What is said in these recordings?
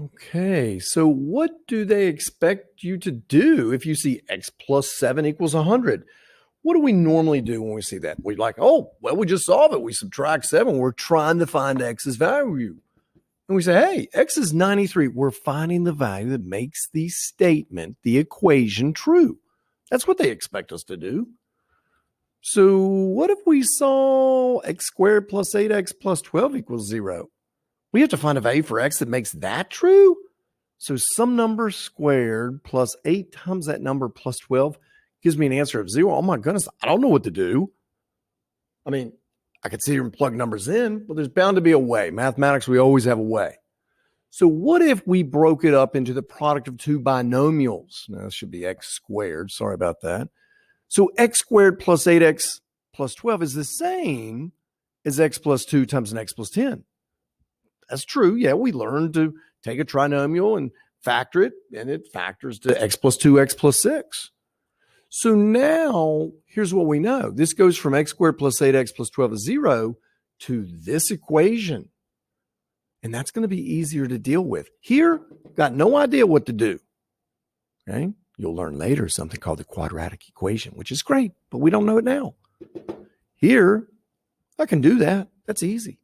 Okay, so what do they expect you to do if you see x plus 7 equals 100? What do we normally do when we see that? We're like, oh, well, we just solve it. We subtract 7. We're trying to find x's value. And we say, hey, x is 93. We're finding the value that makes the statement, the equation, true. That's what they expect us to do. So what if we saw x squared plus 8x plus 12 equals 0? We have to find a value for x that makes that true. So some number squared plus 8 times that number plus 12 gives me an answer of 0. Oh my goodness, I don't know what to do. I mean, I could sit here and plug numbers in, but there's bound to be a way. Mathematics, we always have a way. So what if we broke it up into the product of two binomials? Now, this should be x squared. Sorry about that. So x squared plus 8x plus 12 is the same as x plus 2 times an x plus 10. That's true. Yeah, we learned to take a trinomial and factor it, and it factors to x plus 2, x plus 6. So now, here's what we know. This goes from x squared plus 8x plus 12 is 0 to this equation. And that's going to be easier to deal with. Here, got no idea what to do. Okay? You'll learn later something called the quadratic equation, which is great, but we don't know it now. Here, I can do that. That's easy.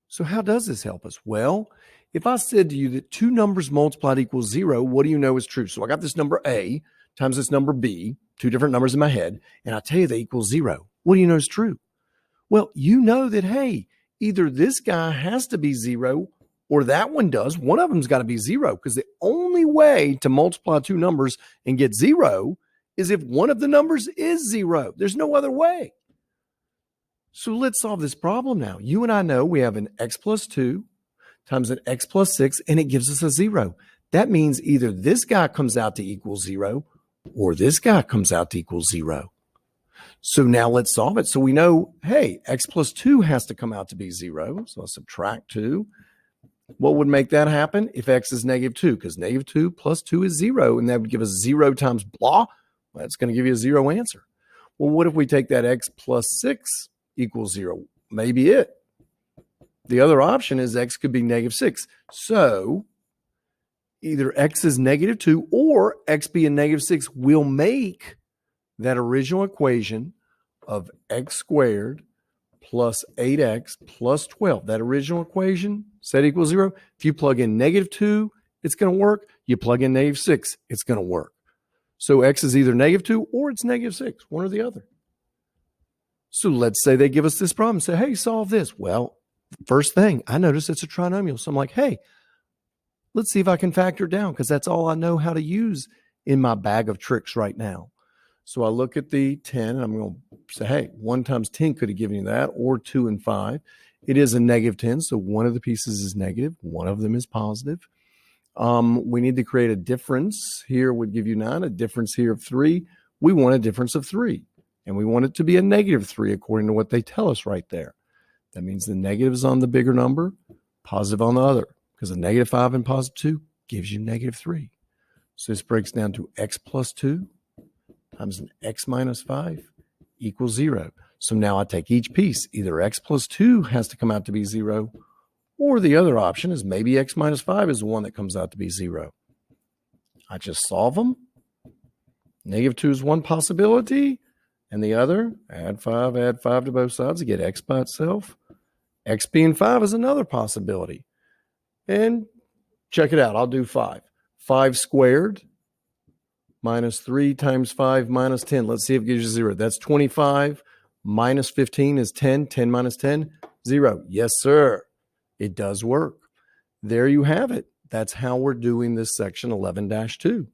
So how does this help us? Well, if I said to you that two numbers multiplied equals 0, what do you know is true? So I got this number A times this number B, two different numbers in my head, and I tell you they equal 0. What do you know is true? Well, you know that, hey, either this guy has to be 0 or that one does. One of them's got to be 0 because the only way to multiply two numbers and get 0 is if one of the numbers is 0. There's no other way. So let's solve this problem now. You and I know we have an x plus 2 times an x plus 6, and it gives us a 0. That means either this guy comes out to equal 0 or this guy comes out to equal 0. So now let's solve it. So we know, hey, x plus 2 has to come out to be 0. So I'll subtract 2. What would make that happen? If x is negative 2, because negative 2 plus 2 is 0, and that would give us 0 times blah. Well, that's going to give you a 0 answer. Well, what if we take that x plus 6 equals 0? Maybe it. The other option is x could be negative 6. So either x is negative 2 or x being negative 6 will make that original equation of x squared plus 8x plus 12. That original equation set equals 0. If you plug in negative 2, it's going to work. You plug in negative 6, it's going to work. So x is either negative 2 or it's negative 6, one or the other. So let's say they give us this problem. Say, hey, solve this. Well, first thing, I notice it's a trinomial. So I'm like, hey, let's see if I can factor it down because that's all I know how to use in my bag of tricks right now. So I look at the 10 and I'm going to say, hey, 1 times 10 could have given you that, or 2 and 5. It is a negative 10, so one of the pieces is negative. One of them is positive. We need to create a difference. Here would give you 9, a difference here of 3. We want a difference of 3. And we want it to be a negative 3 according to what they tell us right there. That means the negative is on the bigger number, positive on the other, because a negative 5 and positive 2 gives you negative 3. So this breaks down to x plus 2 times an x minus 5 equals 0. So now I take each piece. Either x plus 2 has to come out to be 0, or the other option is maybe x minus 5 is the one that comes out to be 0. I just solve them. Negative 2 is one possibility. And the other, add 5 to both sides to get x by itself. X being 5 is another possibility. And check it out. I'll do 5. 5 squared minus 3 times 5 minus 10. Let's see if it gives you 0. That's 25. Minus 15 is 10. 10 minus 10, 0. Yes, sir. It does work. There you have it. That's how we're doing this section 11-2.